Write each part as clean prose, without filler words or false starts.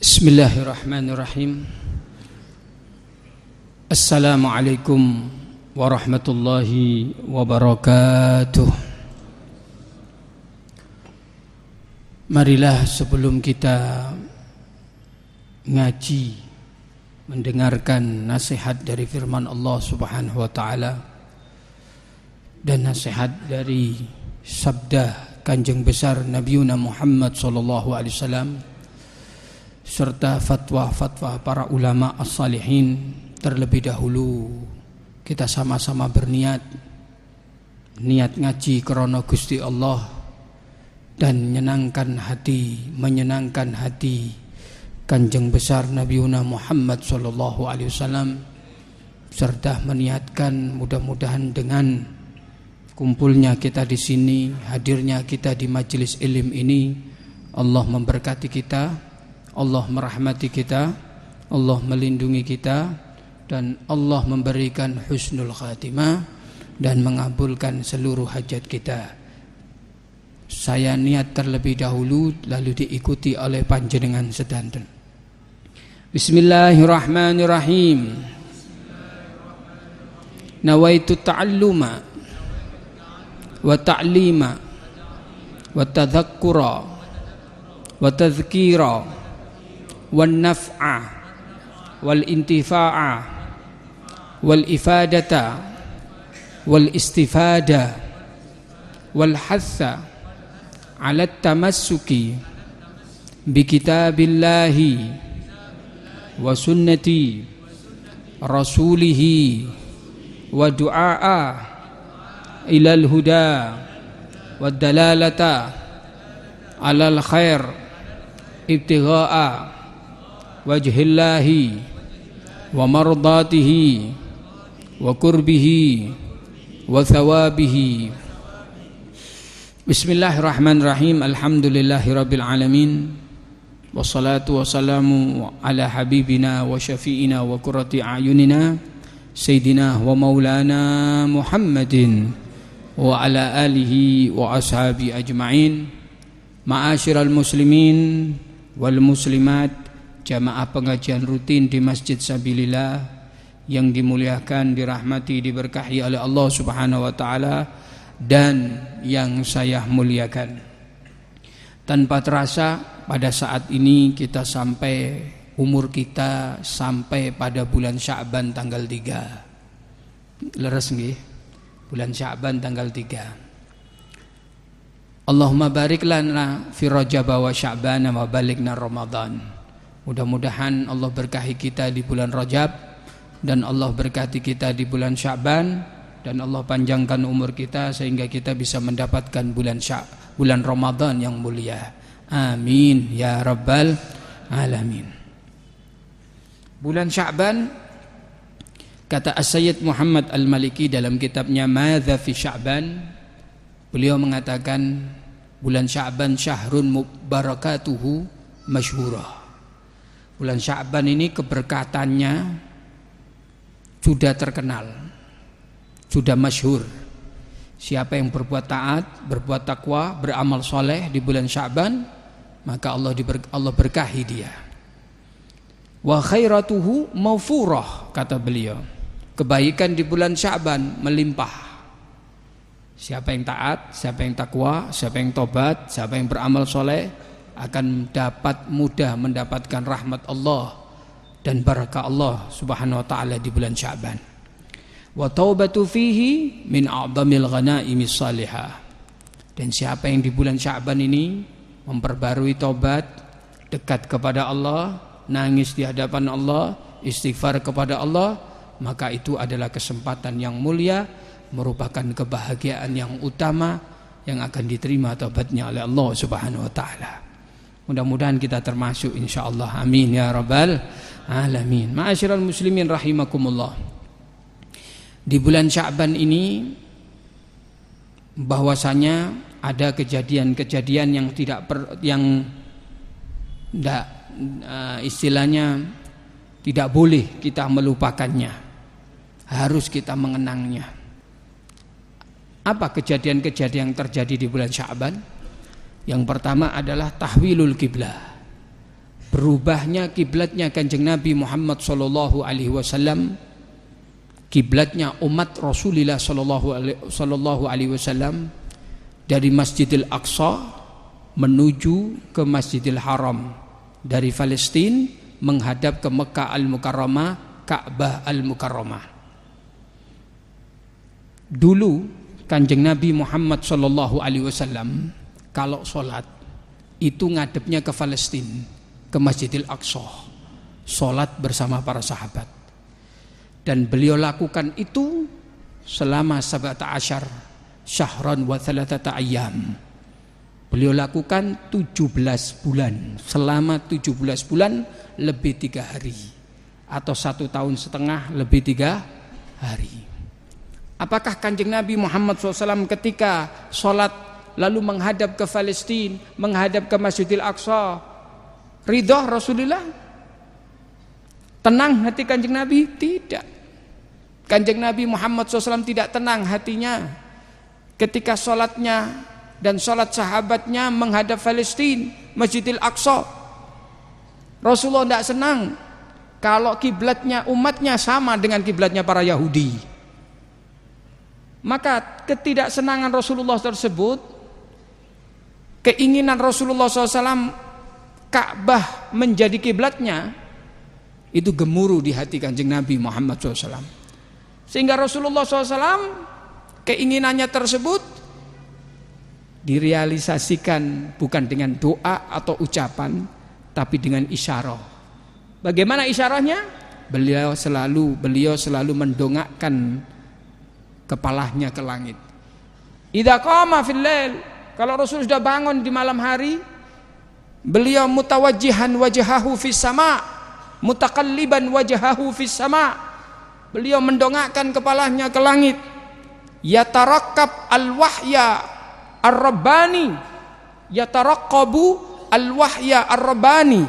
Bismillahirrahmanirrahim. Assalamualaikum warahmatullahi wabarakatuh. Marilah sebelum kita ngaji, mendengarkan nasihat dari firman Allah Subhanahu wa taala dan nasihat dari sabda Kanjeng besar Nabiuna Muhammad sallallahu alaihi wasallam serta fatwa-fatwa para ulama as-salihin, terlebih dahulu kita sama-sama berniat ngaji krana Gusti Allah dan menyenangkan hati Kanjeng besar Nabiuna Muhammad sallallahu alaihi wasallam, serta meniatkan mudah-mudahan dengan kumpulnya kita di sini, hadirnya kita di majelis ilmu ini, Allah memberkati kita, Allah merahmati kita, Allah melindungi kita, dan Allah memberikan husnul khatimah dan mengabulkan seluruh hajat kita. Saya niat terlebih dahulu lalu diikuti oleh panjenengan sedanten. Bismillahirrahmanirrahim. Nawaitu ta'alluma wa ta'lima wa tadhakkura wa tadhkira wan naf'a wal intifa'a wal ifadata wal istifada wal hatha ala tamassuki bi kitabillahi wa sunnati rasulihi wa du'a'a ilal huda wa dalalata alal khair ibtigha'a wajhillahi wa mardatihi wa kurbihi wa thawabihi. Bismillahirrahmanirrahim. Alhamdulillahi rabbil alamin. Wassalatu wassalamu ala habibina wa syafi'ina wa qurrati a'yunina Sayyidina wa maulana Muhammadin wa ala alihi wa ashabi ajma'in. Ma'asyiral muslimin wal muslimat, jamaah pengajian rutin di Masjid Sabilillah yang dimuliakan, dirahmati, diberkahi oleh Allah Subhanahu wa taala dan yang saya muliakan. Tanpa terasa pada saat ini kita umur kita sampai pada bulan Sya'ban tanggal 3. Leres nggih? Bulan Sya'ban tanggal 3. Allahumma barik lana fi Rajab wa Sya'ban wa balighna Ramadan. Mudah-mudahan Allah berkahi kita di bulan Rajab dan Allah berkati kita di bulan Sya'ban, dan Allah panjangkan umur kita sehingga kita bisa mendapatkan bulan Ramadan yang mulia. Amin ya rabbal alamin. Bulan Sya'ban, kata As-Sayyid Muhammad Al-Maliki dalam kitabnya Madza fi Sya'ban, beliau mengatakan bulan Sya'ban syahrun mubarakatuhu masyhurah. Bulan Sya'ban ini keberkatannya sudah terkenal, sudah masyhur. Siapa yang berbuat taat, berbuat takwa, beramal soleh di bulan Sya'ban, maka Allah berkahi dia. Wa khairatuhu maufurah, kata beliau. Kebaikan di bulan Sya'ban melimpah. Siapa yang taat, siapa yang takwa, siapa yang tobat, siapa yang beramal soleh akan dapat mudah mendapatkan rahmat Allah dan barakah Allah Subhanahu wa taala di bulan Sya'ban. Wa taubatu fihi min a'dhamil ghanaimis salihah. Dan siapa yang di bulan Sya'ban ini memperbarui taubat, dekat kepada Allah, nangis di hadapan Allah, istighfar kepada Allah, maka itu adalah kesempatan yang mulia, merupakan kebahagiaan yang utama yang akan diterima taubatnya oleh Allah Subhanahu wa taala. Mudah-mudahan kita termasuk insyaallah. Amin ya rabbal alamin. Ma'asyiral muslimin rahimakumullah. Di bulan Sya'ban ini bahwasanya ada kejadian-kejadian yang istilahnya tidak boleh kita melupakannya. Harus kita mengenangnya. Apa kejadian-kejadian yang terjadi di bulan Sya'ban? Yang pertama adalah tahwilul kiblah, berubahnya kiblatnya Kanjeng Nabi Muhammad sallallahu alaihi wasallam, kiblatnya umat Rasulullah sallallahu alaihi wasallam dari Masjidil Aqsa menuju ke Masjidil Haram, dari Palestina menghadap ke Mekah Al-Mukarramah, Ka'bah Al-Mukarramah. Dulu Kanjeng Nabi Muhammad sallallahu alaihi wasallam kalau sholat itu ngadepnya ke Palestina, ke Masjidil Aqsa, sholat bersama para sahabat. Dan beliau lakukan itu selama 17 syahran wa 3 ayyam. Beliau lakukan 17 bulan, selama 17 bulan lebih 3 hari, atau 1 tahun setengah lebih 3 hari. Apakah Kanjeng Nabi Muhammad SAW ketika sholat lalu menghadap ke Palestina, menghadap ke Masjidil Aqsa, ridho Rasulullah? Tenang hati Kanjeng Nabi? Tidak. Kanjeng Nabi Muhammad SAW tidak tenang hatinya ketika sholatnya dan sholat sahabatnya menghadap Palestina, Masjidil Aqsa. Rasulullah tidak senang kalau kiblatnya umatnya sama dengan kiblatnya para Yahudi. Maka ketidaksenangan Rasulullah tersebut, keinginan Rasulullah SAW Ka'bah menjadi kiblatnya, itu gemuruh di hati Kanjeng Nabi Muhammad SAW. Sehingga Rasulullah SAW keinginannya tersebut direalisasikan bukan dengan doa atau ucapan, tapi dengan isyarah. Bagaimana isyarahnya? Beliau selalu mendongakkan kepalanya ke langit. Idza qama fil lail, kalau Rasul sudah bangun di malam hari, beliau mutawajjihan wajhahu fis sama, mutaqalliban wajhahu fis sama. Beliau mendongakkan kepalanya ke langit. Yatarakkab al-wahya ar-rabbani, yataraqqabu al-wahya ar-rabbani,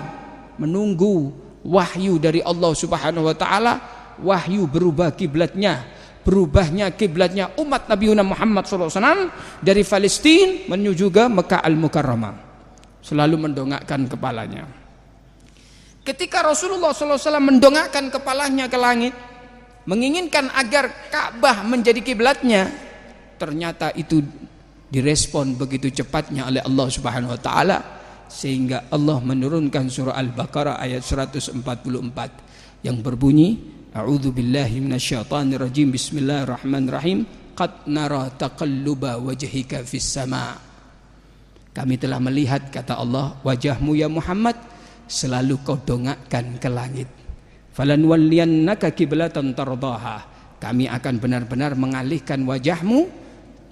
menunggu wahyu dari Allah Subhanahu wa taala, wahyu berubah kiblatnya, berubahnya kiblatnya umat Nabi Muhammad SAW dari Palestina menuju ke Mekah Al-Mukarramah. Selalu mendongakkan kepalanya. Ketika Rasulullah SAW mendongakkan kepalanya ke langit, menginginkan agar Ka'bah menjadi kiblatnya, ternyata itu direspon begitu cepatnya oleh Allah Subhanahu wa taala, sehingga Allah menurunkan surah Al-Baqarah ayat 144 yang berbunyi, A'udzu billahi minasyaitonir rajim, bismillahirrahmanirrahim, qad nara taqalluba wajhika fis sama. Kami telah melihat, kata Allah, wajahmu ya Muhammad selalu kau dongakkan ke langit. Falanwalliyannaka kiblatan tardaha, kami akan benar-benar mengalihkan wajahmu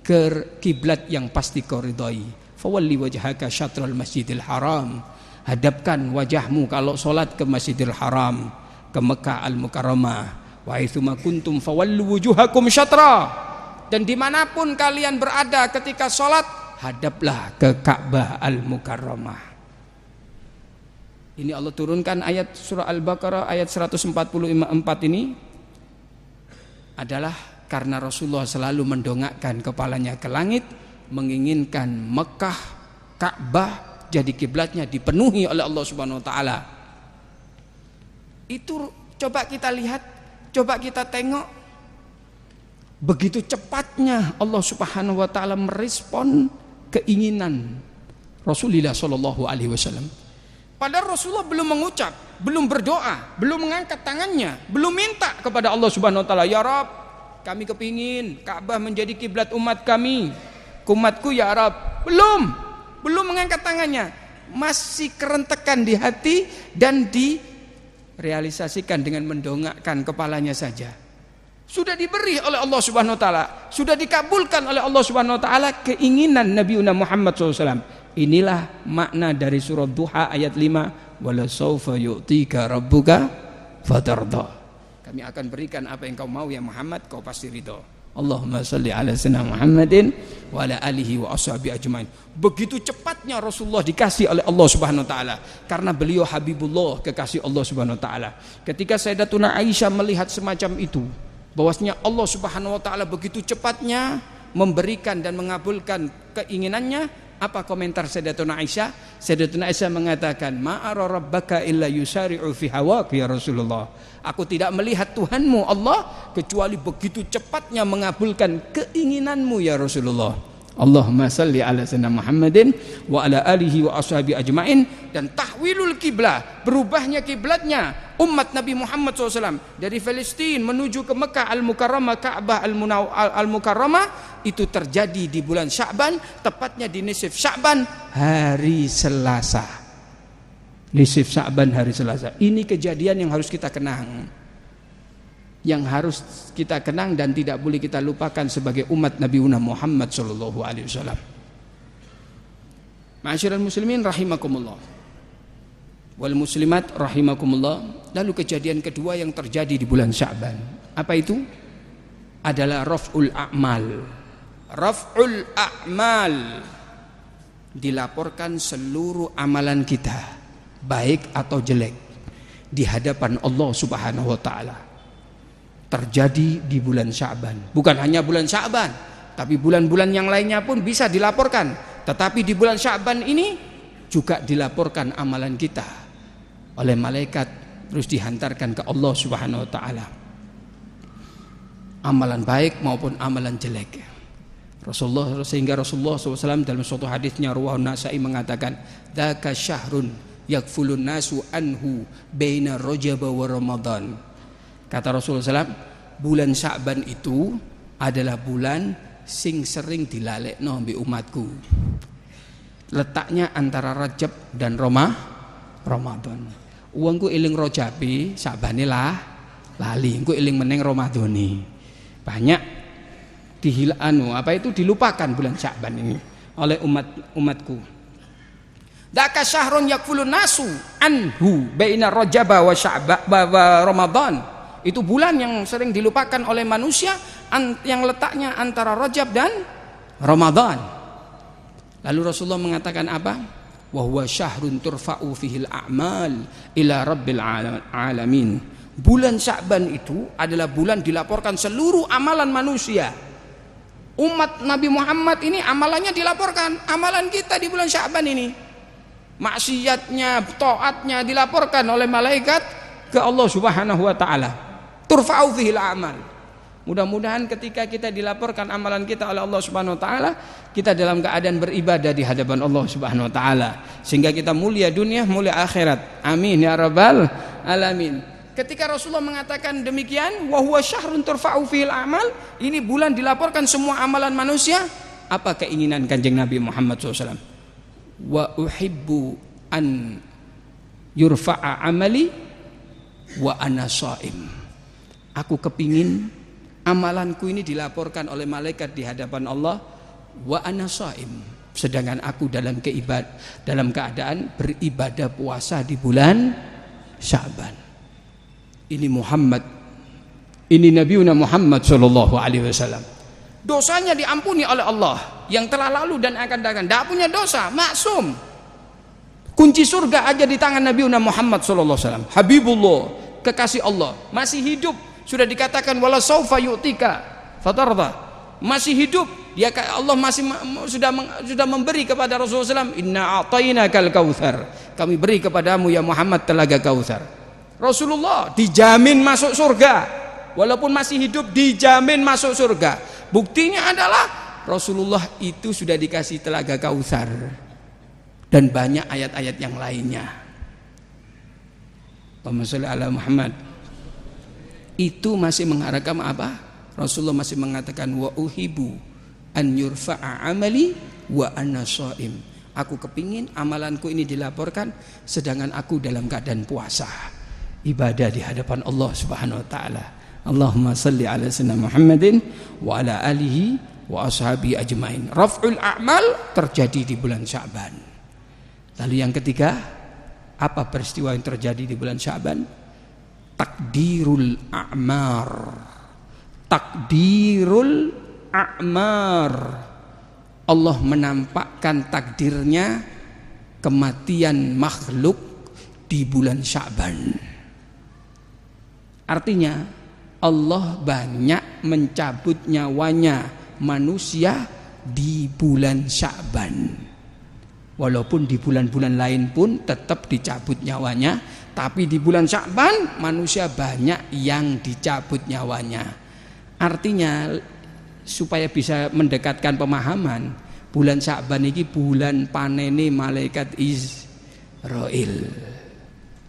ke kiblat yang pasti kau ridhai. Fawalli wajhaka syatral masjidil haram, hadapkan wajahmu kalau solat ke Masjidil Haram, ke Mekah Al-Mukarramah. Wa itsuma kuntum fawallu wujuhakum syatra, dan dimanapun kalian berada ketika solat, hadaplah ke Ka'bah Al-Mukarramah. Ini Allah turunkan ayat surah Al-Baqarah ayat 144 ini adalah karena Rasulullah selalu mendongakkan kepalanya ke langit, menginginkan Mekah, Ka'bah jadi kiblatnya, dipenuhi oleh Allah Subhanahu wa taala. Itu coba kita lihat, coba kita tengok begitu cepatnya Allah Subhanahu wa taala merespon keinginan Rasulullah sallallahu alaihi wasallam. Padahal Rasulullah belum mengucap, belum berdoa, belum mengangkat tangannya, belum minta kepada Allah Subhanahu wa taala, ya Rabb, kami kepingin Ka'bah menjadi kiblat umat kami, umatku ya Rabb. Belum mengangkat tangannya, masih kerentekan di hati dan direalisasikan dengan mendongakkan kepalanya saja. Sudah diberi oleh Allah Subhanahu wa taala, sudah dikabulkan oleh Allah Subhanahu wa taala keinginan Nabi Muhammad SAW. Inilah makna dari surah Duha ayat 5, wala sawfa yu'tika rabbuka fatarda. Kami akan berikan apa yang kau mau ya Muhammad, kau pasti ridho. Allahumma salli ala sayyidina Muhammadin wa ala alihi wa ashabi ajmain. Begitu cepatnya Rasulullah dikasih oleh Allah Subhanahu wa taala, karena beliau Habibullah, kekasih Allah Subhanahu wa taala. Ketika Sayyidatuna Aisyah melihat semacam itu, bahwasanya Allah Subhanahu wa taala begitu cepatnya memberikan dan mengabulkan keinginannya, Apa komentar Sayyidatuna Aisyah? Sayyidatuna Aisyah mengatakan, "Ma'ara rabbaka illa yusari'u fi hawak ya Rasulullah." Aku tidak melihat Tuhanmu Allah kecuali begitu cepatnya mengabulkan keinginanmu ya Rasulullah. Allahumma salli ala sayyidina Muhammadin wa ala alihi wa ashabi ajmain. Dan tahwilul kiblah, berubahnya kiblatnya umat Nabi Muhammad SAW dari Palestina menuju ke Mekah Al-Mukarramah, Ka'bah Al-Mukarramah, itu terjadi di bulan Sya'ban, tepatnya di nisif Sya'ban hari Selasa. Nisif Sya'ban hari Selasa. Ini kejadian yang harus kita kenang, yang harus kita kenang dan tidak boleh kita lupakan sebagai umat Nabi Muhammad sallallahu alaihi wasallam. Ma'asyiral muslimin rahimakumullah wal muslimat rahimakumullah. Lalu kejadian kedua yang terjadi di bulan Sya'ban, apa itu? Adalah raf'ul a'mal. Raf'ul a'mal, dilaporkan seluruh amalan kita, baik atau jelek, di hadapan Allah Subhanahu wa taala. Terjadi di bulan Sya'ban. Bukan hanya bulan Sya'ban, tapi bulan-bulan yang lainnya pun bisa dilaporkan. Tetapi di bulan Sya'ban ini juga dilaporkan amalan kita oleh malaikat, terus dihantarkan ke Allah Subhanahu wa taala. Amalan baik maupun amalan jelek. Sehingga Rasulullah SAW dalam suatu hadisnya riwayat Nasa'i mengatakan, "Dzaka syahrun yakfulun nasu anhu baina Rajab wa Ramadan." Kata Rasulullah SAW, bulan Sya'ban itu adalah bulan sing sering dilalekno mbek umatku. Letaknya antara Rajab dan Ramadan. Uangku eling Rajabi, Sya'bane lah lali, engko eling meneng Ramadhani. Banyak dilupakan bulan Sya'ban ini oleh umatku. Dzaka syahrun yakfulun nasu anhu baina Rajab wa Sya'ban wa Ramadan. Itu bulan yang sering dilupakan oleh manusia, yang letaknya antara Rajab dan Ramadan. Lalu Rasulullah mengatakan apa? Wa huwa syahrun turfa'u fihil a'mal ila rabbil alamin. Bulan Sya'ban itu adalah bulan dilaporkan seluruh amalan manusia. Umat Nabi Muhammad ini amalannya dilaporkan. Amalan kita di bulan Sya'ban ini, maksiatnya, taatnya dilaporkan oleh malaikat ke Allah Subhanahu wa taala. Turfa'u fihil a'mal. Mudah-mudahan ketika kita dilaporkan amalan kita oleh Allah Subhanahu wa taala, kita dalam keadaan beribadah di hadapan Allah Subhanahu wa taala, sehingga kita mulia dunia, mulia akhirat. Amin ya rabbal alamin. Ketika Rasulullah mengatakan demikian, wa huwa syahrun turfa'u fihil a'mal, ini bulan dilaporkan semua amalan manusia. Apa keinginan Kanjeng Nabi Muhammad SAW? Wa uhibbu an yurfa'a amali wa ana shaim. Aku kepingin amalanku ini dilaporkan oleh malaikat di hadapan Allah wa ana shaim, sedangkan aku dalam keadaan beribadah puasa di bulan Sya'ban. Ini Nabi Muhammad sallallahu alaihi wasallam. Dosanya diampuni oleh Allah, yang telah lalu dan akan datang. Tidak punya dosa, maksum. Kunci surga aja di tangan Nabi Muhammad sallallahu alaihi wasallam. Habibullah, kekasih Allah, masih hidup. Sudah dikatakan wala saufa yu'tika fatarda, masih hidup dia. Allah masih sudah memberi kepada Rasulullah SAW, inna a'tainakal kautsar, kami beri kepadamu ya Muhammad telaga kautsar. Rasulullah dijamin masuk surga, walaupun masih hidup dijamin masuk surga. Buktinya adalah Rasulullah itu sudah dikasih telaga kautsar dan banyak ayat-ayat yang lainnya. Allahumma shalli ala Muhammad. Itu masih mengharapkan apa? Rasulullah masih mengatakan wa uhibu an yurfa'a amali wa ana shaim. Aku kepingin amalanku ini dilaporkan sedangkan aku dalam keadaan puasa, ibadah di hadapan Allah Subhanahu wa taala. Allahumma salli ala sayyidina Muhammadin wa ala alihi wa ashabi ajmain. Raf'ul a'mal terjadi di bulan Sya'ban. Lalu yang ketiga, apa peristiwa yang terjadi di bulan Sya'ban? Takdirul a'mar. Takdirul a'mar. Allah menampakkan takdirnya kematian makhluk di bulan Sya'ban. Artinya Allah banyak mencabut nyawanya manusia di bulan Sya'ban. Walaupun di bulan-bulan lain pun tetap dicabut nyawanya, tapi di bulan Sya'ban manusia banyak yang dicabut nyawanya. Artinya supaya bisa mendekatkan pemahaman, bulan Sya'ban ini bulan panene malaikat Israil.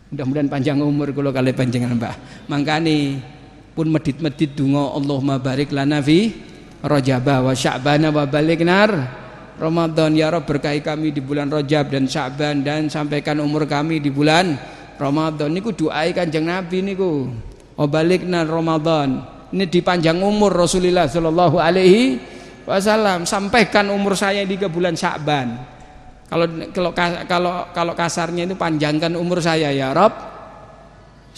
Mudah-mudahan panjang umur kula kali panjenengan Mbah. Mangkane pun medit-medit donga Allahumma barik lana fi Rajaba wa Sya'bana wa baliknar Ramadan. Ya Rabb, berkahi kami di bulan Rajab dan Sya'ban dan sampaikan umur kami di bulan Ramadan. Niku doai Kanjeng Nabi niku. Wa baliknar Ramadan. Ini dipanjang umur Rasulullah sallallahu alaihi wasallam. Sampaikan umur saya di ke bulan Sya'ban. Kalau kasarnya itu panjangkan umur saya ya Rabb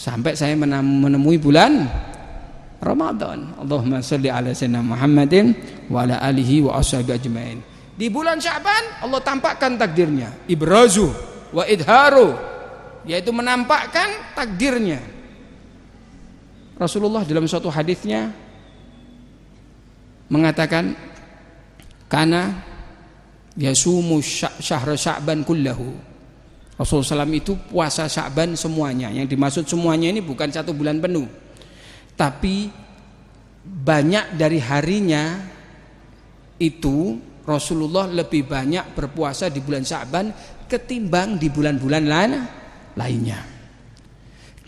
sampai saya menemui bulan Ramadan. Allahumma sholli ala sayyidina Muhammadin wa ala alihi wa ashabihi ajmain. Di bulan Sya'ban Allah tampakkan takdirnya, ibrazu wa idharu, yaitu menampakkan takdirnya. Rasulullah dalam suatu hadisnya mengatakan kana yasumu syahra Sya'ban kullahu. Rasulullah SAW itu puasa Sya'ban semuanya. Yang dimaksud semuanya ini bukan satu bulan penuh, tapi banyak dari harinya itu Rasulullah lebih banyak berpuasa di bulan Sya'ban ketimbang di bulan-bulan lainnya.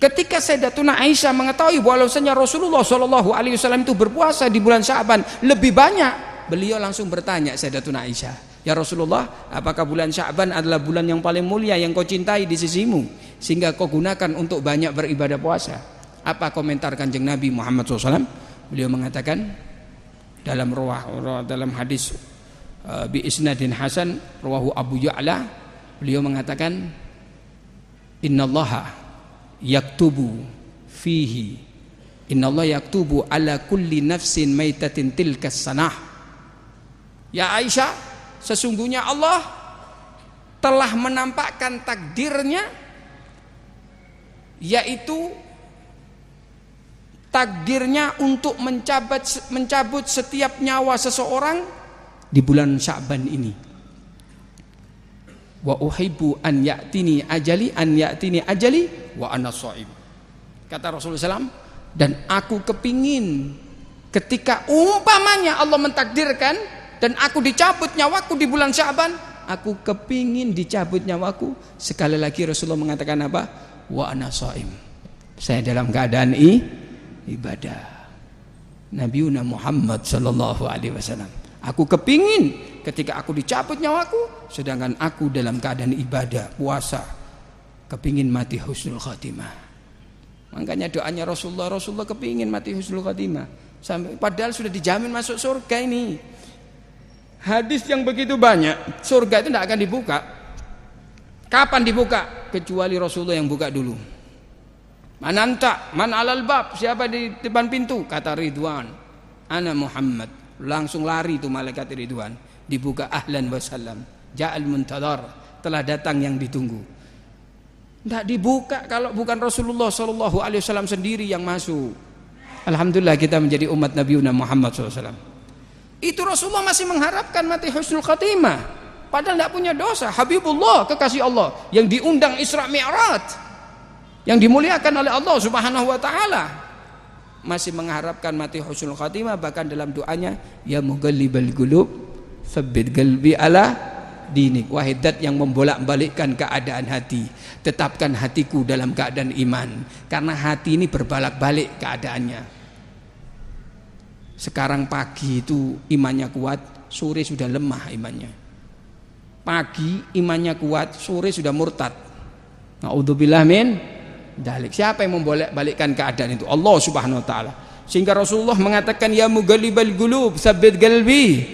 Ketika Sayyidatuna Aisyah mengetahui bahwasanya Rasulullah SAW itu berpuasa di bulan Sya'ban lebih banyak, beliau langsung bertanya Sayyidatuna Aisyah, ya Rasulullah, apakah bulan Sya'ban adalah bulan yang paling mulia yang kau cintai di sisimu sehingga kau gunakan untuk banyak beribadah puasa? Apa komentar Kanjeng Nabi Muhammad SAW? Beliau mengatakan dalam hadis bi isnadin hasan rawahu Abu Ya'la, beliau mengatakan innallaha yaktubu fihi, innallaha yaktubu ala kulli nafsin maitatin tilkas sanah. Ya Aisyah, sesungguhnya Allah telah menampakkan takdirnya, yaitu takdirnya untuk mencabut setiap nyawa seseorang di bulan Sya'ban ini. Wa uhibbu an ya'tini ajali wa ana shaim. Kata Rasulullah SAW, dan aku kepingin ketika umpamanya Allah mentakdirkan dan aku dicabut nyawaku di bulan Sya'ban, aku kepingin dicabut nyawaku. Sekali lagi Rasulullah mengatakan apa? Wa ana shaim. Saya dalam keadaan ibadah. Nabiuna Muhammad sallallahu alaihi wasallam, aku kepingin ketika aku dicabut nyawaku sedangkan aku dalam keadaan ibadah, puasa, kepingin mati husnul khatimah. Makanya doanya Rasulullah kepingin mati husnul khatimah, sampai padahal sudah dijamin masuk surga ini. Hadis yang begitu banyak, surga itu tidak akan dibuka. Kapan dibuka? Kecuali Rasulullah yang buka dulu. Mananta, man alal bab, siapa di depan pintu? Kata Ridwan, ana Muhammad. Langsung lari itu malaikat Ridwan. Dibuka, ahlan wa salam, ja'al muntadhar, telah datang yang ditunggu. Tidak dibuka kalau bukan Rasulullah SAW sendiri yang masuk. Alhamdulillah kita menjadi umat Nabiuna Muhammad SAW. Itu Rasulullah masih mengharapkan mati husnul khatimah, padahal tidak punya dosa. Habibullah, kekasih Allah yang diundang Isra Mi'raj, yang dimuliakan oleh Allah Subhanahu wa taala, masih mengharapkan mati husnul khatimah. Bahkan dalam doanya, ya mughallibal qulub tsabbit qalbi ala dinik, wahai zat yang membolak-balikkan keadaan hati, tetapkan hatiku dalam keadaan iman. Karena hati ini berbalak-balik keadaannya. Sekarang pagi itu imannya kuat, sore sudah lemah imannya. Pagi imannya kuat, sore sudah murtad. Na'udzubillah min dalik. Siapa yang membolak-balikkan keadaan itu? Allah Subhanahu wa taala. Sehingga Rasulullah mengatakan, ya mughallibal qulub tsabbit qalbi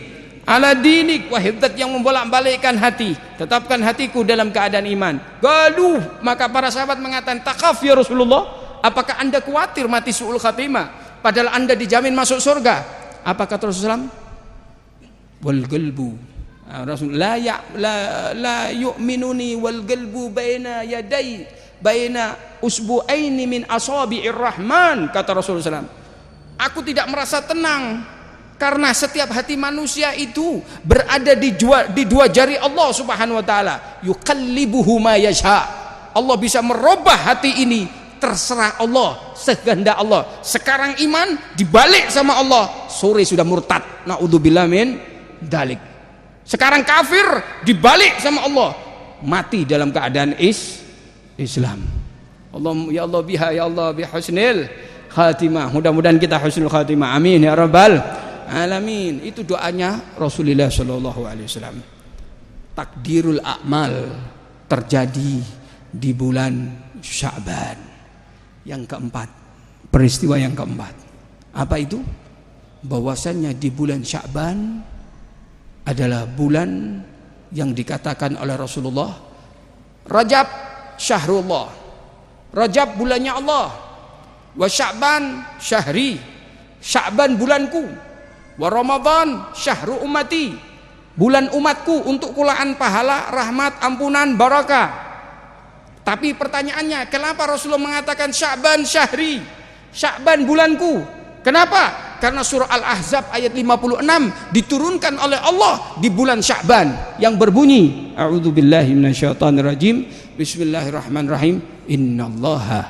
ala dinik, wahai zat yang membolak-balikkan hati, tetapkan hatiku dalam keadaan iman. Galuh, maka para sahabat mengatakan, takhaf ya Rasulullah, apakah anda khawatir mati su'ul khatimah padahal anda dijamin masuk surga? Apa kata Rasulullah? Wal qalbu, Rasul la yu'minuni wal qalbu baina yaday baina usbu'aini min asabi'ir rahman. Kata Rasulullah SAW, aku tidak merasa tenang Karena setiap hati manusia itu berada di dua jari Allah Subhanahu wa taala. Yuqallibuhu ma yasha. Allah bisa merubah hati ini, terserah Allah, sekehendak Allah. Sekarang iman dibalik sama Allah, sore sudah murtad. Naudzubillah min dalik. Sekarang kafir dibalik sama Allah, mati dalam keadaan Islam. Allah ya Allah biha ya Allah bi husnil khatimah. Mudah-mudahan kita husnul khatimah. Amin ya rabbal alamin. Itu doanya Rasulullah sallallahu alaihi wasallam. Takdirul a'mal terjadi di bulan Sya'ban. Yang keempat, peristiwa yang keempat. Apa itu? Bahwasannya di bulan Sya'ban adalah bulan yang dikatakan oleh Rasulullah, Rajab syahrullah. Rajab bulannya Allah. Wa Sya'ban syahri. Sya'ban bulanku. Wa Ramadan syahru ummati. Bulan umatku untuk kulaan pahala, rahmat, ampunan, barakah. Tapi pertanyaannya, kenapa Rasulullah mengatakan Sya'ban syahri? Sya'ban bulanku. Kenapa? Karena surah Al-Ahzab ayat 56 diturunkan oleh Allah di bulan Sya'ban yang berbunyi, A'udzubillahi minasyaitonirrajim. Bismillahirrahmanirrahim. Innallaha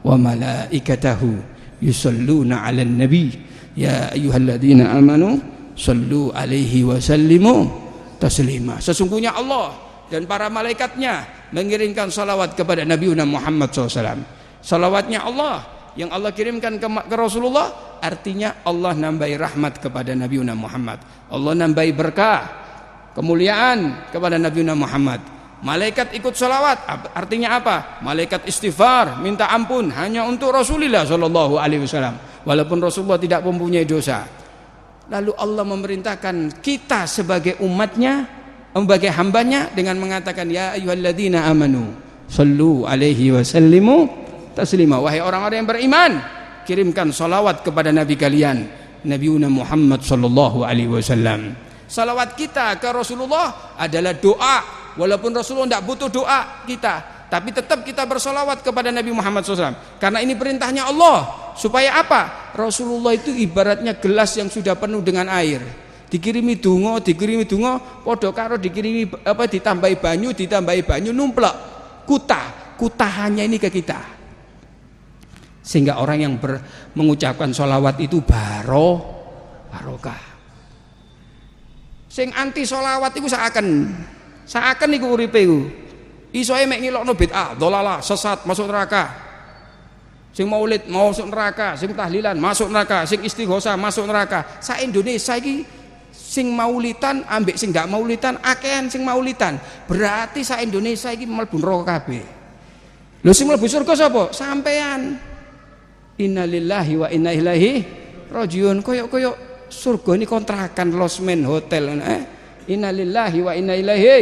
wa malaikatahu yusalluna 'alan nabi ya ayyuhalladzina amanu sallu alaihi wa sallimu taslima. Sesungguhnya Allah dan para malaikatnya mengirimkan salawat kepada Nabi Muhammad SAW. Salawatnya Allah yang Allah kirimkan ke Rasulullah, artinya Allah nambahi rahmat kepada Nabi Muhammad. Allah nambahi berkah, kemuliaan kepada Nabi Muhammad. Malaikat ikut salawat, artinya apa? Malaikat istighfar, minta ampun hanya untuk Rasulullah SAW, walaupun Rasulullah tidak mempunyai dosa. Lalu Allah memerintahkan kita sebagai umatnya, sebagai hambanya, dengan mengatakan ya ayyuhalladzina amanu sallu alaihi wa sallimu taslima. Wahai orang-orang yang beriman, kirimkan salawat kepada Nabi kalian, Nabi Muhammad sallallahu alaihi wasallam. Salawat kita ke Rasulullah adalah doa, walaupun Rasulullah tidak butuh doa kita, tapi tetap kita bersalawat kepada Nabi Muhammad SAW. Karena ini perintahnya Allah. Supaya apa? Rasulullah itu ibaratnya gelas yang sudah penuh dengan air. Dikirimi dungo, podo karo dikirimi ditambahi banyu numplek. Kutahannya ini ke kita. Sehingga orang yang mengucapkan sholawat itu barokah. Sing anti sholawat itu seakan iku uripe iku. Isoe mek ngilokno bid'ah, dhalalah, sesat, masuk neraka. Sing maulid masuk neraka, sing tahlilan masuk neraka, sing istighosah masuk neraka. Sa Indonesia iki sing maulitan ambek sing gak maulitan akehan sing maulitan. Berarti sa Indonesia iki mlebu neraka kabeh. Lho sing mlebu surga sapa? Sampean. Innalillahi wa inna ilaihi rajiun. Koyok surga ini kontrakan losmen hotel. Innalillahi wa inna ilaihi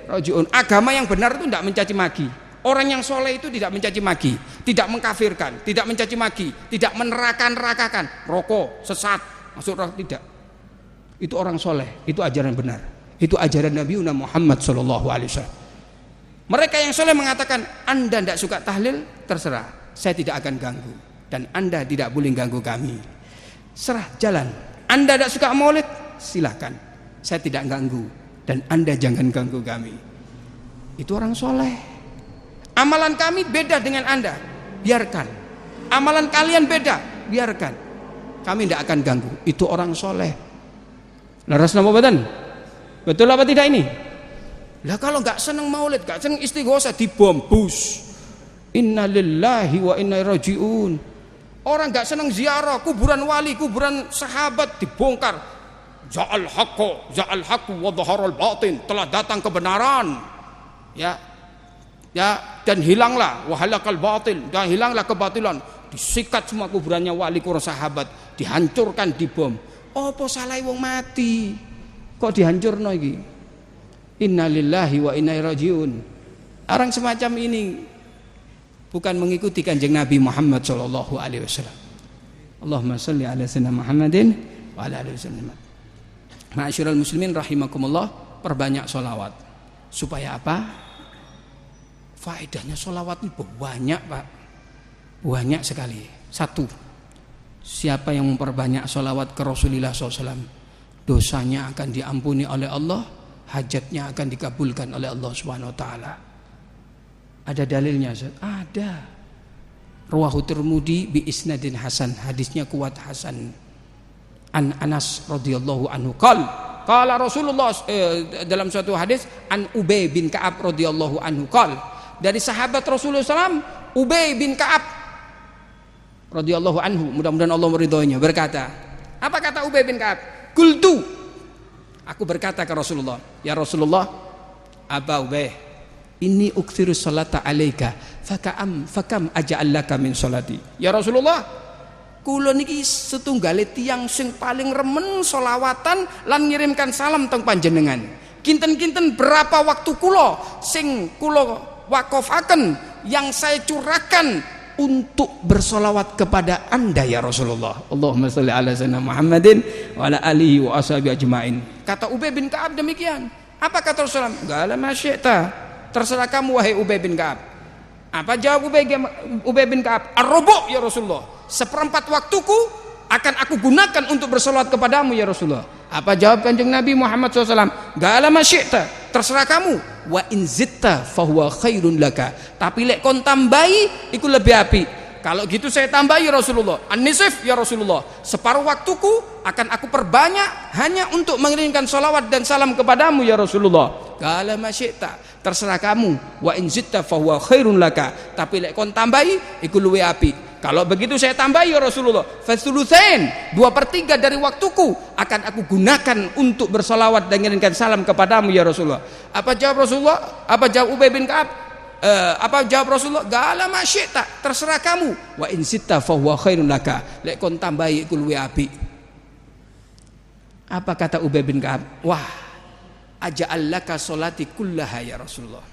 rajiun. Agama yang benar itu tidak mencaci maki. Orang yang soleh itu tidak mencaci maki, tidak mengkafirkan, tidak mencaci maki, tidak meneraka-nerakakan, rokok, sesat, masuk neraka, tidak. Itu orang soleh, itu ajaran benar. Itu ajaran Nabi Muhammad sallallahu alaihi wasallam. Mereka yang soleh mengatakan, Anda tidak suka tahlil, terserah, saya tidak akan ganggu, dan Anda tidak boleh ganggu kami. Serah jalan. Anda tidak suka maulid, silakan, saya tidak ganggu, dan Anda jangan ganggu kami. Itu orang soleh. Amalan kami beda dengan Anda, biarkan. Amalan kalian beda, biarkan. Kami tidak akan ganggu. Itu orang soleh. Laras nama badan. Betul apa tidak ini? Lah kalau nggak seneng maulid, nggak seneng istighosah, dibombus. Innalillahi wa inna ilaihi rajiun. Orang nggak seneng ziarah kuburan wali, kuburan sahabat, dibongkar. Ja'al haqqu wa dhaharal batin. Telah datang kebenaran. Ya, dan hilanglah wahalakal batil, dan hilanglah kebatilan. Disikat semua kuburannya wali kura sahabat, dihancurkan, dibom. Apa salah wong mati kok dihancurno iki? Innalillahi wa inna ilaihi rajiun. Orang semacam ini bukan mengikuti kanjeng Nabi Muhammad sallallahu alaihi wasallam. Allahumma shalli ala sayyidina Muhammadin wa ala alihi wasallam. Ma'asyiral muslimin rahimakumullah, perbanyak sholawat. Supaya apa? Faedahnya sholawat itu banyak, Pak. Banyak sekali. Satu, siapa yang memperbanyak sholawat ke Rasulullah SAW, dosanya akan diampuni oleh Allah, hajatnya akan dikabulkan oleh Allah Subhanahu wa taala. Ada dalilnya, Ustaz? Ada. Rawahu Tirmidzi bi isnadin hasan, hadisnya kuat hasan. An Anas radhiyallahu anhu qala Rasulullah, dalam suatu hadis an Ubay bin Ka'ab radhiyallahu anhu dari sahabat Rasulullah SAW, Ubay bin Ka'ab radhiyallahu anhu, mudah-mudahan Allah meridhoinya, berkata, apa kata Ubay bin Ka'ab? Qultu, aku berkata ke Rasulullah, ya Rasulullah, Aba Ubay, inni ukthiru salata alaika fakam aja'allaka min salati. Ya Rasulullah, kula niki setunggale tiyang sing paling remen solawatan lan ngirimkan salam teng panjenengan. Kinten-kinten berapa waktu kula sing kula wakofaken, yang saya curahkan untuk bersolawat kepada Anda ya Rasulullah. Allahumma sholli ala sayyidina Muhammadin wa ala alihi wa ashabihi ajmain. Kata Ubay bin Ka'ab demikian. Apa kata Rasulullah? Gala masyita, terserah kamu wahai Ubay bin Ka'ab. Apa jawab Ubay bin Ka'ab? Ar-rubu' ya Rasulullah, seperempat waktuku akan aku gunakan untuk bersolawat kepadamu ya Rasulullah. Apa jawab Kanjeng Nabi Muhammad SAW? Gala masyita, terserah kamu. Wa in zitta fahuwa khairun laka, tapi lek kon tambahi iku lebih api. Kalau gitu saya tambahi ya Rasulullah. An-nisf ya Rasulullah, separuh waktuku akan aku perbanyak hanya untuk mengirimkan salawat dan salam kepadamu ya Rasulullah. Qala ma syi'ta, terserah kamu. Wa in zitta fahuwa khairun laka, tapi lek kon tambahi iku luwih api. Kalau begitu saya tambahi ya Rasulullah. Fasulusain, 2/3 dari waktuku akan aku gunakan untuk bersalawat dan mengirimkan salam kepadamu ya Rasulullah. Apa jawab Rasulullah? Apa jawab Ubay bin Ka'ab? Apa jawab Rasulullah? Gala ma syi'ta, terserah kamu. Wa in zitta fa huwa khairun laka, lek kon tambahi iku luwih apik. Apa kata Ubay bin Ka'ab? Wah, aja'allaka sholati kullaha ya Rasulullah,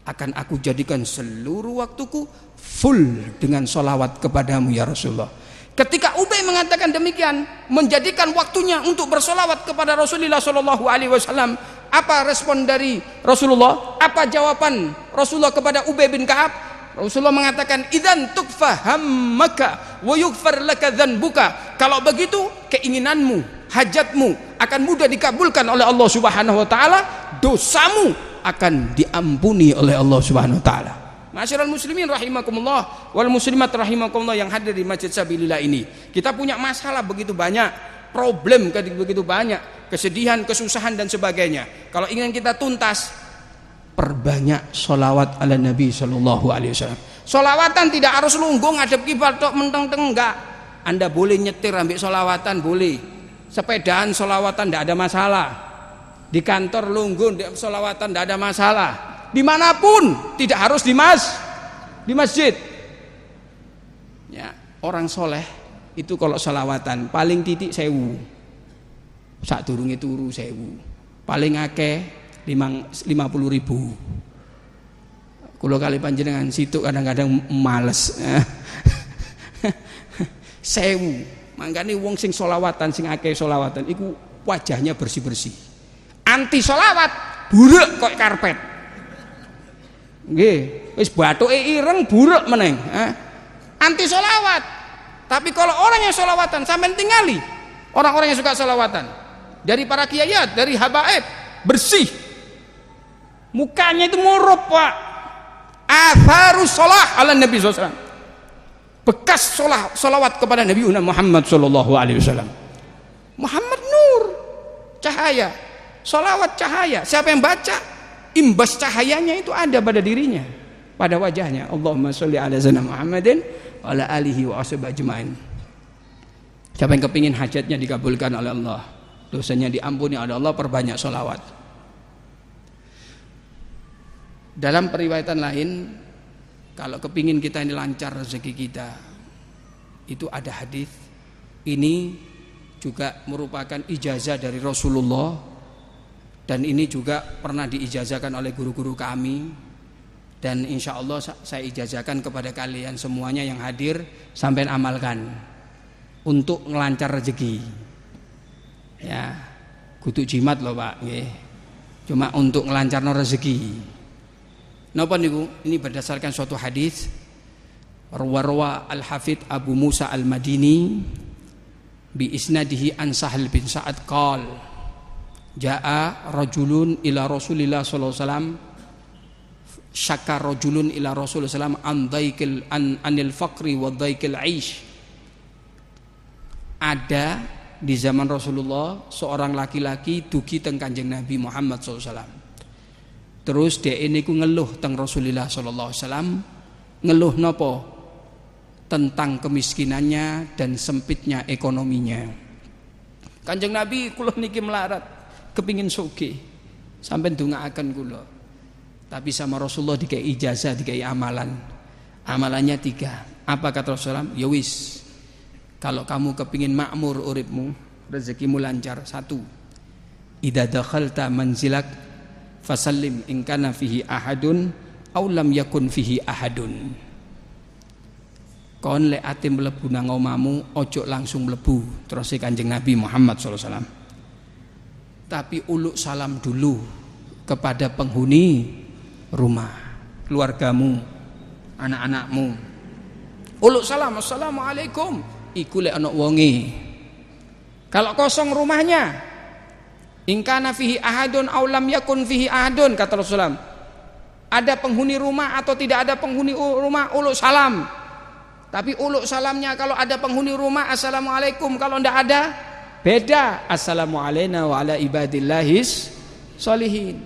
akan aku jadikan seluruh waktuku full dengan sholawat kepadamu ya Rasulullah. Ketika Ubay mengatakan demikian, menjadikan waktunya untuk bersolawat kepada Rasulullah Shallallahu Alaihi Wasallam, apa respon dari Rasulullah? Apa jawaban Rasulullah kepada Ubay bin Ka'ab? Rasulullah mengatakan, idzan tukfahammaka wa yughfar laka dzanbuka. Kalau begitu keinginanmu, hajatmu akan mudah dikabulkan oleh Allah Subhanahu wa taala, dosamu akan diampuni oleh Allah Subhanahu wa taala. Masyarul muslimin rahimakumullah wal muslimat rahimakumullah yang hadir di Masjid Sabilillah ini, kita punya masalah begitu banyak, problem begitu banyak, kesedihan, kesusahan dan sebagainya. Kalau ingin kita tuntas, perbanyak sholawat ala Nabi sallallahu alaihi wasallam. Sholawatan tidak harus lungguh ngadep kiblat tok menteng-teng, enggak. Anda boleh nyetir ambil sholawatan, boleh. Sepedaan sholawatan tidak ada masalah. Di kantor lungguh sholawatan tidak ada masalah. Dimanapun, tidak harus di masjid. Ya, orang soleh itu kalau sholawatan paling titik 1000, sak durunge turu 1000, paling akeh 50.000. Kulo kali panjenengan situ kadang-kadang males. 1000. Mangkane wong sing sholawatan, sing akeh sholawatan iku wajahnya bersih-bersih. Anti sholawat buruk kok karpet. Nggih, wis bathuke ireng buruk meneng. Anti sholawat. Tapi kalau orang yang sholawatan, sampean tingali orang-orang yang suka sholawatan, dari para kiai, dari habaib, bersih, mukanya itu murub Pak. Atharus sholah ala Nabi SAW, bekas sholawat kepada Nabi Muhammad SAW. Muhammad nur, cahaya, sholawat cahaya. Siapa yang baca, imbas cahayanya itu ada pada dirinya, pada wajahnya. Allahumma sholli ala sayyidina Muhammadin wa ala alihi wa ashabihi ajmain. Siapa yang kepingin hajatnya dikabulkan oleh Allah, dosanya diampuni oleh Allah, perbanyak sholawat. Dalam periwayatan lain, kalau kepingin kita ini lancar rezeki kita, itu ada hadis. Ini juga merupakan ijazah dari Rasulullah, dan ini juga pernah diijazahkan oleh guru-guru kami, dan insya Allah saya ijazahkan kepada kalian semuanya yang hadir, sampai amalkan untuk ngelancar rezeki. Ya, kudu jimat loh Pak, nggih. Cuma untuk ngelancar rezeki. Napa niku? Ini berdasarkan suatu hadis. Rawa Al-Hafidz Abu Musa Al-Madini bi isnadihi an Sahal bin Sa'ad qal jaa rajulun ila Rasulillah sallallahu alaihi wasallam syakka rajulun ila Rasulullah sallallahu alaihi wasallam anil faqri wa dhaikil aish. Ada di zaman Rasulullah seorang laki-laki dugi teng Kanjeng Nabi Muhammad sallallahu alaihi wasallam. Terus dia ini ku ngeluh teng Rasulullah sallallahu alaihi wasallam. Ngeluh napa? Tentang kemiskinannya dan sempitnya ekonominya. Kanjeng Nabi kula niki melarat kepingin sugih sampai ndongaaken kula. Tapi sama Rasulullah dikai ijazah, dikai amalan. Amalannya 3. Apa kata Rasulullah? Ya wis. Kalau kamu kepingin makmur uripmu, rezekimu lancar, 1. Idza dakhalta manzilak fasallim in kana fihi ahadun aw lam yakun fihi ahadun. Kon lek ate mlebu nang omamu ojo langsung mlebu terus Kanjeng Nabi Muhammad sallallahu alaihi wasallam. Tapi uluk salam dulu kepada penghuni rumah, keluargamu, anak-anakmu. Uluk salam, assalamualaikum. Iku lek ana wonge. Kalau kosong rumahnya, in kana fihi ahadun aw lam yakun fihi ahadun kata Rasulullah. Ada penghuni rumah atau tidak ada penghuni rumah, uluk salam. Tapi uluk salamnya kalau ada penghuni rumah assalamualaikum, kalau tidak ada beda assalamualaikum wa ala ibadillahis sholihin.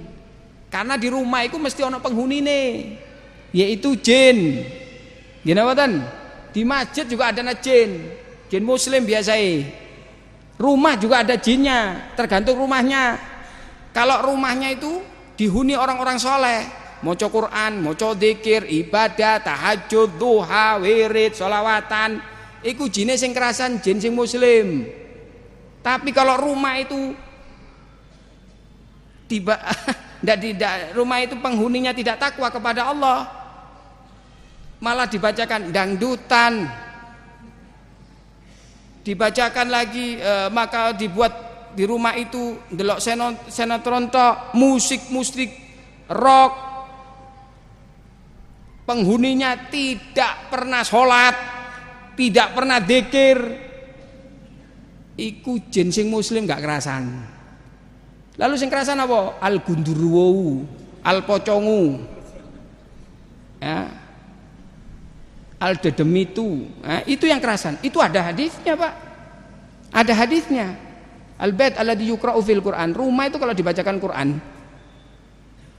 Karena di rumah itu mesti ada penghuni nih, yaitu jin. Ginawatan di masjid juga ada jin muslim biasanya. Rumah juga ada jinnya, tergantung rumahnya. Kalau rumahnya itu dihuni orang-orang soleh, maca Quran, maca zikir, ibadah, tahajud, duha, wirid, sholawatan, iku jine sing kerasan, jin sing muslim. Tapi kalau rumah itu rumah itu penghuninya tidak takwa kepada Allah, malah dibacakan dangdutan, dibacakan lagi maka dibuat di rumah itu delok sinetron tok, musik rock. Penghuninya tidak pernah sholat, tidak pernah dzikir, iku jin sing muslim gak kerasan. Lalu sing kerasan apa? Al gundurwo, al pocongu, ya, al dedemitu, itu yang kerasan. Itu ada hadisnya Pak, ada hadisnya. Al bait alladzi yuqra'u fil Quran. Rumah itu kalau dibacakan Quran,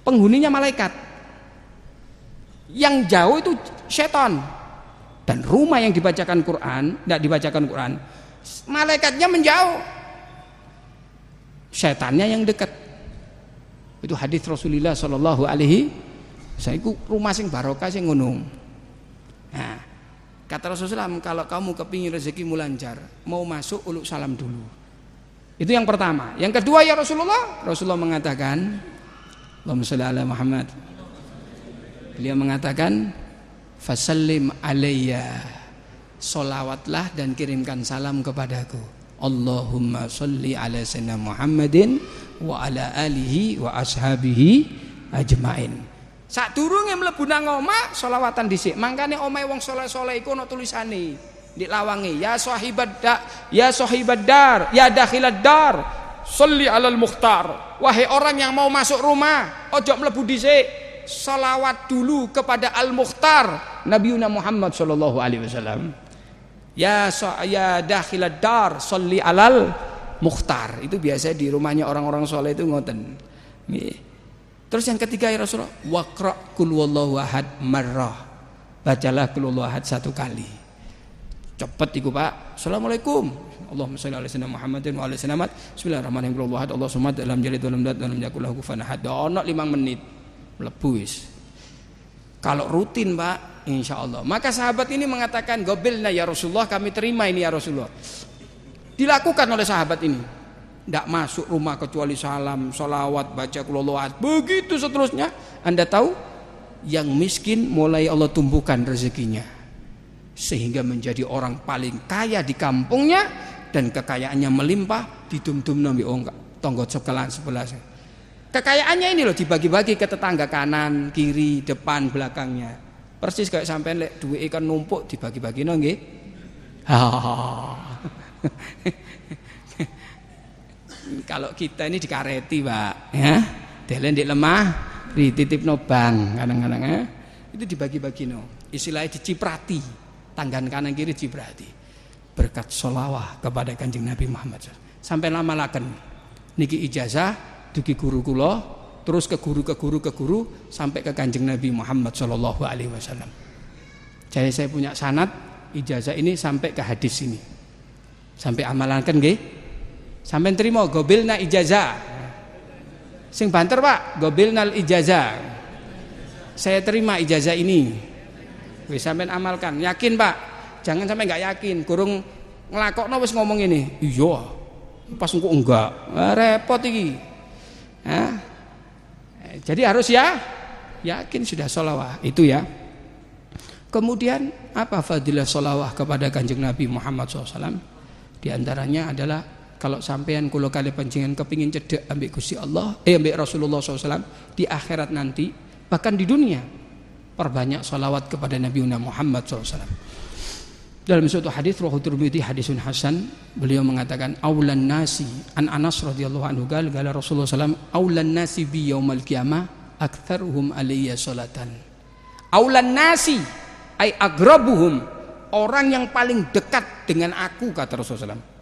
penghuninya malaikat. Yang jauh itu setan. Dan rumah yang dibacakan Quran, tidak dibacakan Quran, malaikatnya menjauh, setannya yang dekat. Itu hadis Rasulullah sallallahu alaihi wasallam. Iku rumah sing barokah sing ngono. Nah, kata Rasulullah, kalau kamu kepingin rezekimu lancar, mau masuk uluk salam dulu. Itu yang pertama. Yang kedua ya Rasulullah mengatakan, Allahumma sholli ala Muhammad. Beliau mengatakan, fasallim alayya, solawatlah dan kirimkan salam kepadaku. Allahumma sholli ala sayyidina Muhammadin wa ala alihi wa ashabihi ajmain. Sadurunge mlebu nang omah selawatan dhisik. Mangkane omahe wong saleh-saleh iku ana tulisane di lawange, ya sahibad dar, ya dakhilad dar, sholli alal mukhtar. Wahai orang yang mau masuk rumah, ojo mlebu dhisik. Salawat dulu kepada Al-Mukhtar Nabiuna Muhammad sallallahu alaihi wasallam. Ya dakhilad dar sholli alal mukhtar. Itu biasa di rumahnya orang-orang soleh itu ngoten. Terus yang ketiga ya Rasulullah, waqra qul huwallahu ahad marrah. Bacalah qul huwallahu ahad 1 kali. Cepet iku Pak. Assalamualaikum. Allahumma shalli ala sayyidina Muhammadin wa ala sayyidina Bismillahirrahmanirrahim. Qul huwallahu ahad Allahu samad lam yalid wa lam yulad wa lam yakul lahu kufuwan ahad. Ono 5 menit. Mlebu wis. Kalau rutin Pak, insyaallah. Maka sahabat ini mengatakan, "Gobilna ya Rasulullah, kami terima ini ya Rasulullah." Dilakukan oleh sahabat ini. Tidak masuk rumah kecuali salam, sholawat, baca qul huwallahu ahad. Begitu seterusnya. Anda tahu, yang miskin mulai Allah tumbuhkan rezekinya, sehingga menjadi orang paling kaya di kampungnya, dan kekayaannya melimpah, didum-dum nambi tonggo sebelah. Kekayaannya ini loh dibagi-bagi ke tetangga kanan, kiri, depan, belakangnya. Persis kayak sampean lek duwe ikan numpuk dibagi-bagi nggih. Kalau kita ini dikareti, Pak, ya. Delen di lemah, dititipno bank kadang-kadang ya. Itu dibagi-bagi no. Istilahnya diciprati. Tangan kanan kiri ciprati. Berkat sholawah kepada Kanjeng Nabi Muhammad SAW. Sampai lama laken. Niki ijazah dugi guru kula, terus ke guru sampai ke Kanjeng Nabi Muhammad sallallahu alaihi wasallam. Jadi saya punya sanad ijazah ini sampai ke hadis ini. Sampai amalanken nggih. Sampai terima gobilna ijazah. Sing banter Pak, gobilnal ijazah. Saya terima ijazah ini. Wis sampean amalkan. Yakin Pak? Jangan sampai enggak yakin. Kurung nglakokno wis ngomong ini. Iya. Pas engko enggak. Repot iki. Hah? Jadi harus ya yakin sudah sholawah itu ya. Kemudian apa fadilah sholawah kepada Kanjeng Nabi Muhammad SAW? Di antaranya adalah kalau sampean kula kali panjenengan kepingin cedek ambek Gusti Allah, ambek Rasulullah SAW di akhirat nanti, bahkan di dunia, perbanyak sholawat kepada Nabi Muhammad SAW. Dalam suatu hadis riwayat Tirmidzi hadisun hasan, beliau mengatakan aulan nasi an Anas radhiyallahu anhu qala Rasulullah SAW aulan nasi bi yaumal qiyamah aktsaruhum alayya salatan. Aulan nasi ay agrabuhum, orang yang paling dekat dengan aku, kata Rasulullah SAW.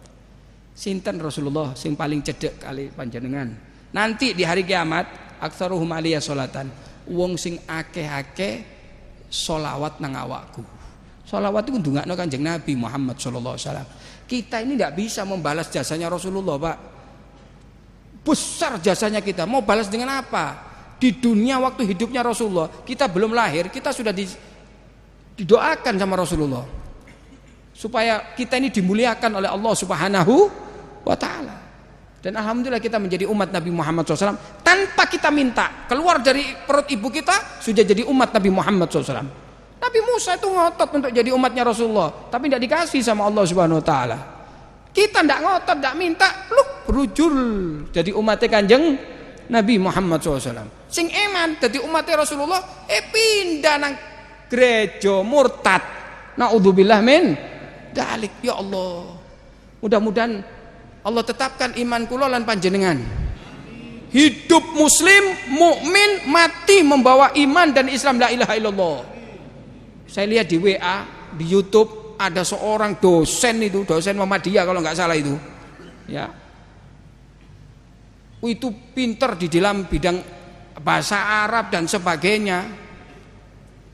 Sinten Rasulullah sing paling cedek kali panjenengan. Nanti di hari kiamat aktsaruhum alayya salatan, wong sing akeh-akeh sholawat nang awakku. Sholawat itu ndongakno Kanjeng Nabi Muhammad sallallahu alaihi wasallam. Kita ini tidak bisa membalas jasanya Rasulullah, Pak. Besar jasanya kita. Mau balas dengan apa? Di dunia waktu hidupnya Rasulullah, kita belum lahir, kita sudah didoakan sama Rasulullah supaya kita ini dimuliakan oleh Allah Subhanahu wa taala. Dan alhamdulillah kita menjadi umat Nabi Muhammad SAW tanpa kita minta. Keluar dari perut ibu kita sudah jadi umat Nabi Muhammad SAW. Nabi Musa itu ngotot untuk jadi umatnya Rasulullah, tapi tidak dikasih sama Allah Subhanahu wa taala. Kita tidak ngotot, tidak minta, berujul jadi umatnya Kanjeng Nabi Muhammad SAW. Sing eman jadi umatnya Rasulullah, pindah nang gereja murtad. Naudzubillah min dalik. Ya Allah, mudah-mudahan Allah tetapkan iman kula lan panjenengan. Hidup muslim, mukmin, mati membawa iman dan Islam, la ilaha illallah. Saya lihat di WA, di YouTube ada seorang dosen itu, dosen Muhammadiyah kalau nggak salah itu, ya, itu pinter di dalam bidang bahasa Arab dan sebagainya,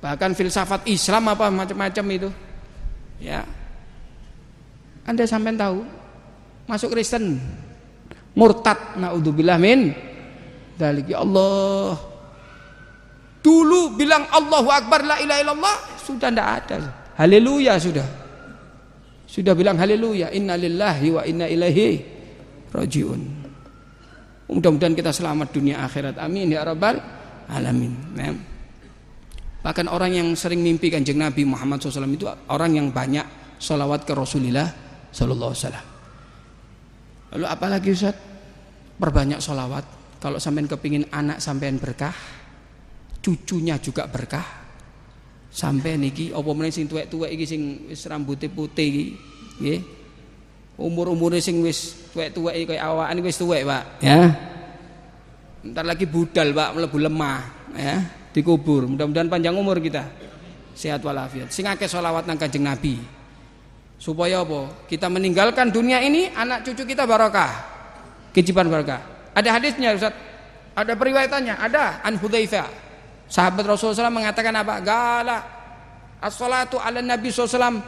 bahkan filsafat Islam apa macam-macam itu, ya. Anda sampai tahu, masuk Kristen, murtad, naudzubillah min dzalik. Ya Allah, dulu bilang Allahu Akbar la ilaha illallah sudah tidak ada. Haleluya sudah bilang haleluya, inna lillahi wa inna ilaihi rajiun. Mudah-mudahan kita selamat dunia akhirat, amin ya rabbal alamin. Nah, bahkan orang yang sering mimpi Kanjeng Nabi Muhammad SAW itu orang yang banyak sholawat ke Rasulullah sallallahu alaihi wasallam. Lalu apalagi Ustaz? Perbanyak sholawat. Kalau sampean kepingin anak sampean berkah, cucunya juga berkah. Sampai niki apa meneh sing tuwek-tuwek iki sing wis rambuté putih iki nggih. Umur-umure sing wis tuwek-tuwek iki kaya awakan wis tuwek, Pak, ya. Entar lagi budal, Pak, mlebu lemah, ya, dikubur. Mudah-mudahan panjang umur kita. Sehat walafiat. Sing akeh selawat nang Kanjeng Nabi. Supaya apa? Kita meninggalkan dunia ini, anak cucu kita barokah. Kejiban barokah. Ada hadisnya, Ustaz. Ada periwayatannya, ada an Hudzaifah. Sahabat Rasulullah SAW mengatakan apa? Gala as-salatu ala Nabi SAW,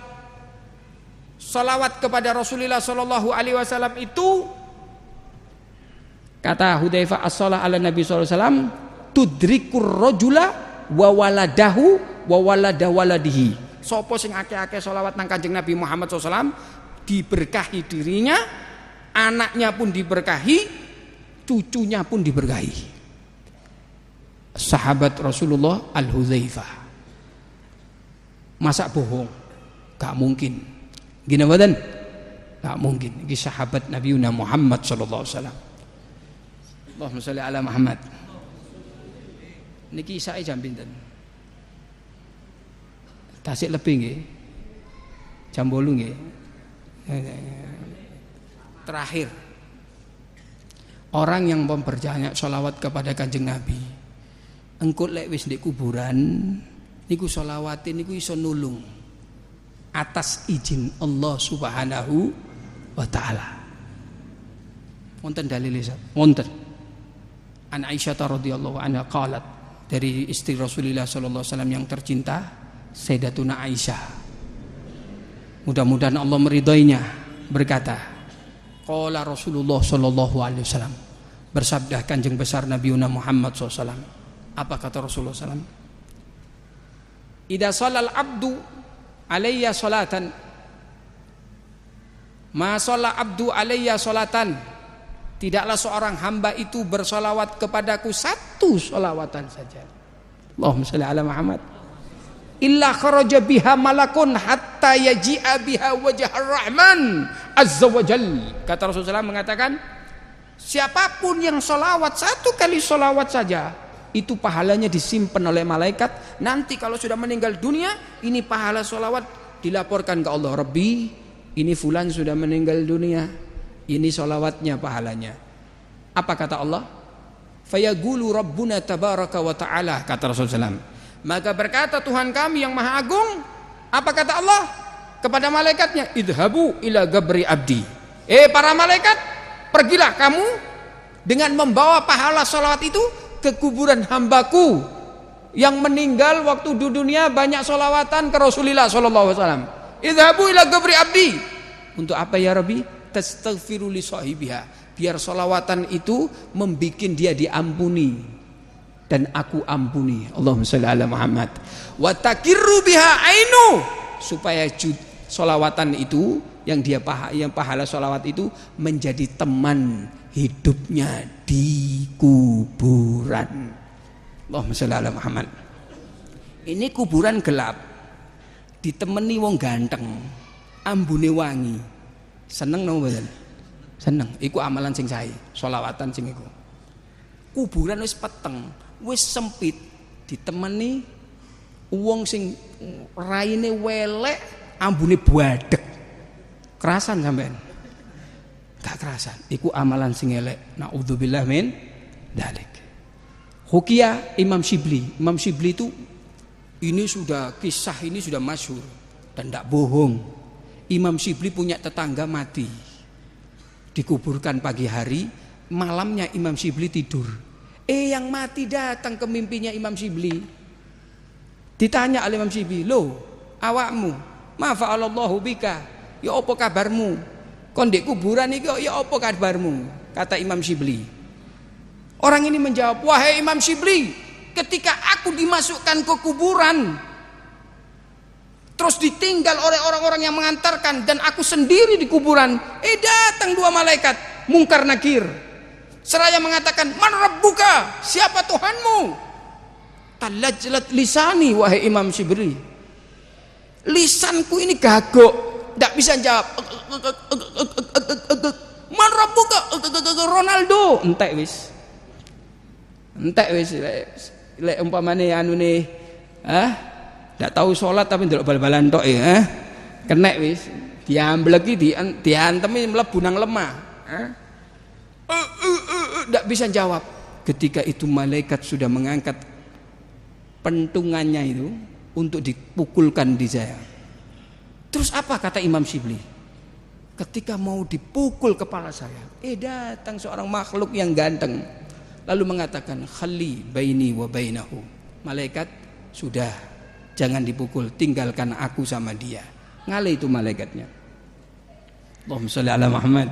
salawat kepada Rasulullah Sallallahu Alaihi Wasallam itu, kata Hudzaifah, as-salah ala Nabi SAW tudrikur rajula wa waladahu wa walada waladihi. Sopo sing akeh-akeh salawat nang Kanjeng Nabi Muhammad SAW, diberkahi dirinya, anaknya pun diberkahi, cucunya pun diberkahi. Sahabat Rasulullah Al-Hudzaifah. Masa bohong? Gak mungkin. Gini badan? Gak mungkin. Ini sahabat Nabi Muhammad sallallahu alaihi wasallam. Allahumma sholli ala Muhammad. Niki isae jam pinten? Tasik lebih nggih. Jam 8 nggih. Terakhir, orang yang memperbanyak sholawat kepada Kanjeng Nabi, engko lek wis ndek kuburan niku sholawatin niku iso nulung atas izin Allah Subhanahu wa taala. Wonten dalil wonten. An Aisyah radhiyallahu anha qalat, dari istri Rasulullah sallallahu alaihi wasallam yang tercinta, Sayyidatuna Aisyah, mudah-mudahan Allah meridhoinya, berkata, qala Rasulullah sallallahu alaihi wasallam, bersabda Kanjeng besar Nabiuna Muhammad SAW. Apa kata Rasulullah SAW? Idza shalal abdu alayya salatan ma shalla abdu alayya salatan, tidaklah seorang hamba itu bersolawat kepadaku satu solawatan saja, Allahumma shalli ala Muhammad, illa kharaja biha malakun hatta yaji'a biha wajhar rahman azza wa jal. Kata Rasulullah mengatakan, siapapun yang solawat satu kali solawat saja, itu pahalanya disimpan oleh malaikat. Nanti kalau sudah meninggal dunia, ini pahala solawat dilaporkan ke Allah, Rabbi, ini fulan sudah meninggal dunia, ini solawatnya pahalanya. Apa kata Allah? Fayaqulu rabbuna tabaraka wa ta'ala, kata Rasulullah. Maka berkata Tuhan kami yang maha agung, apa kata Allah kepada malaikatnya? Idhabu ila gabri abdi. Para malaikat, pergilah kamu dengan membawa pahala solawat itu ke kuburan hambaku yang meninggal waktu di dunia banyak solawatan ke Rasulullah sallallahu alaihi wasallam. Idhabu ila gabri abdi. Untuk apa ya Rabbi? Tastaghfiru li sahibiha, biar solawatan itu membikin dia diampuni dan aku ampuni. Allahumma shalli ala Muhammad. Wa takirru biha ainu, supaya solawatan itu yang pahala solawat itu menjadi teman hidupnya di kuburan. Allahumma shalli ala Muhammad. Ini kuburan gelap, ditemani wong ganteng, ambune wangi. Seneng napa mboten? Seneng. Iku amalan sing sae, selawatan sing iku. Kuburan wis peteng, wis sempit, ditemani wong sing raine welek, ambune badhek. Kerasan sampean? Gak kerasan. Iku amalan sing elek. Naudzubillah min dzalik. Hukia Imam Shibli. Imam Shibli itu kisah ini sudah masyhur dan tidak bohong. Imam Shibli punya tetangga mati, dikuburkan pagi hari, malamnya Imam Shibli tidur. Yang mati datang ke mimpinya Imam Shibli. Ditanya oleh Imam Shibli, "Loh, awakmu, ma fa'alallahu bika? Ya apa kabarmu? Kon ndek kuburan iki ya apa kabarmu?" Kata Imam Shibli. Orang ini menjawab, "Wahai Imam Shibli, ketika aku dimasukkan ke kuburan, terus ditinggal oleh orang-orang yang mengantarkan, dan aku sendiri di kuburan, datang dua malaikat Mungkar Nakir, seraya mengatakan, man rabbuka, siapa Tuhanmu? Talajlat lisani, wahai Imam Shibli, lisanku ini gagok, tidak bisa jawab. Man rabbuka, Ronaldo, entek wis lek umpamane anune ndak tahu sholat tapi ndelok bal-balan tok ya. Kenek wis diambleki diantemi mlebu nang lemah. Ndak bisa jawab. Ketika itu malaikat sudah mengangkat pentungannya itu untuk dipukulkan di saya. Terus apa kata Imam Shibli? Ketika mau dipukul kepala saya, datang seorang makhluk yang ganteng, lalu mengatakan, khalli baini wa bainahu. Malaikat, sudah, jangan dipukul, tinggalkan aku sama dia. Ngale itu malaikatnya. Allahumma sholli ala Muhammad.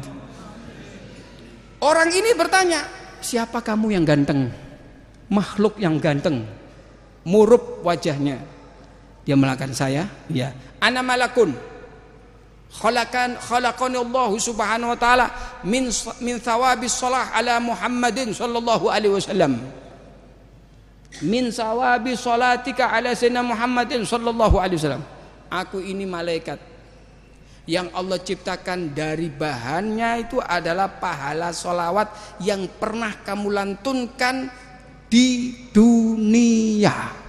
Orang ini bertanya, siapa kamu yang ganteng? Makhluk yang ganteng, murub wajahnya. Dia mengatakan, saya, ya, ana malakun khalaqani Allah subhanahu wa ta'ala min thawabis salah ala Muhammadin sallallahu alaihi wasallam, min sawabi salatika ala sayyidina Muhammadin sallallahu alaihi wasallam. Aku ini malaikat yang Allah ciptakan, dari bahannya itu adalah pahala solawat yang pernah kamu lantunkan di dunia.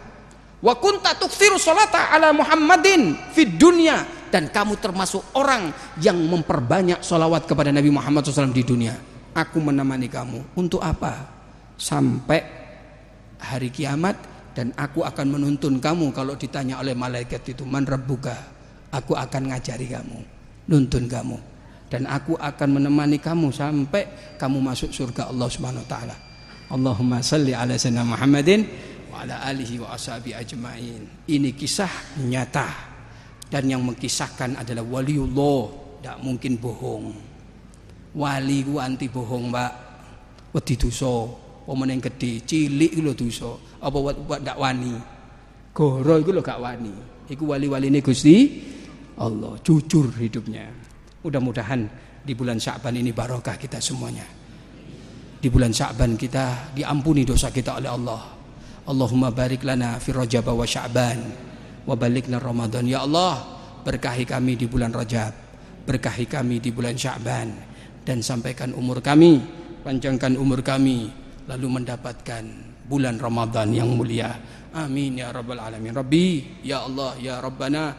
Wa kunta tuksiru salata ala Muhammadin fid dunya, dan kamu termasuk orang yang memperbanyak sholawat kepada Nabi Muhammad SAW di dunia. Aku menemani kamu untuk apa? Sampai hari kiamat, dan aku akan menuntun kamu kalau ditanya oleh malaikat itu, man rabbuka, aku akan ngajari kamu, nuntun kamu, dan aku akan menemani kamu sampai kamu masuk surga Allah Subhanahu wa taala. Allahumma salli ala sayyidina Muhammadin wa ala alihi wa ashabi ajmain. Ini kisah nyata, dan yang mengkisahkan adalah waliullah, tidak mungkin bohong. Wali ku anti bohong, Mbak. Wedi dosa, omong gede, cilik lho dosa. Apa ndak wani? Goro iku lho gak wani. Iku wali-waline Gusti Allah, jujur hidupnya. Mudah-mudahan di bulan Sya'ban ini barokah kita semuanya. Di bulan Sya'ban kita diampuni dosa kita oleh Allah. Allahumma barik lana fi Rajab wa Sya'ban wa balighna Ramadan. Ya Allah, berkahi kami di bulan Rajab, berkahi kami di bulan Sya'ban, dan sampaikan umur kami, panjangkan umur kami, lalu mendapatkan bulan Ramadan yang mulia. Amin ya rabbal alamin. Rabbi, ya Allah, ya Rabbana,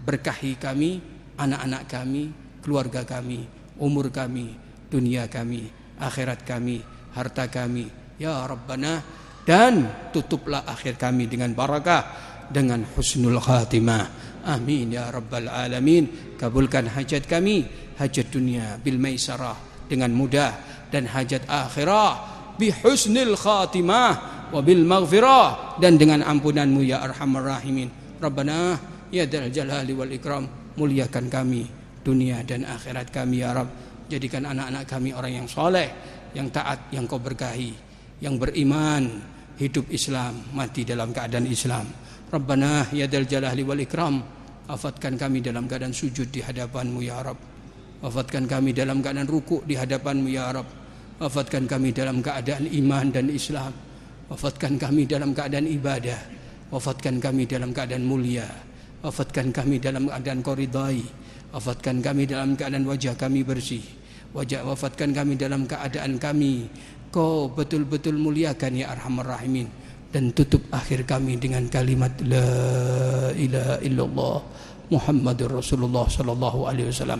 berkahi kami, anak-anak kami, keluarga kami, umur kami, dunia kami, akhirat kami, harta kami, ya Rabbana, dan tutuplah akhir kami dengan barakah, dengan husnul khatimah. Amin ya rabbal alamin. Kabulkan hajat kami, hajat dunia bil maisarah dengan mudah, dan hajat akhirah bi husnil khatimah wa bil maghfirah, dan dengan ampunanmu ya arhamar rahimin. Rabbana ya dzal jalali wal ikram, muliakan kami dunia dan akhirat kami ya Rabb. Jadikan anak-anak kami orang yang soleh, yang taat, yang kau berkahi, yang beriman, hidup Islam, mati dalam keadaan Islam. Rabbana ya dzal jalali wal ikram, wafatkan kami dalam keadaan sujud di hadapan-Mu ya Rabb. Wafatkan kami dalam keadaan rukuk di hadapan-Mu ya Rabb. Wafatkan kami dalam keadaan iman dan Islam. Wafatkan kami dalam keadaan ibadah. Wafatkan kami dalam keadaan mulia. Wafatkan kami dalam keadaan Kau ridai. Wafatkan kami dalam keadaan wajah kami bersih. Wafatkan kami dalam keadaan kami Kau betul-betul muliakan ya arhamar rahimin. Dan tutup akhir kami dengan kalimat la ilaha illallah Muhammadur Rasulullah sallallahu alaihi wasallam.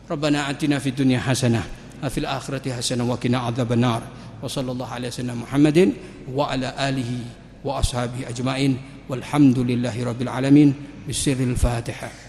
Rabbana atina fid dunya hasanah wa fil akhirati hasanah wa qina adzabannar. Wa sallallahu alaihi wasallam Muhammadin wa ala alihi wa ashabihi ajmain. Walhamdulillahi rabbil alamin. Bisirril Fatihah.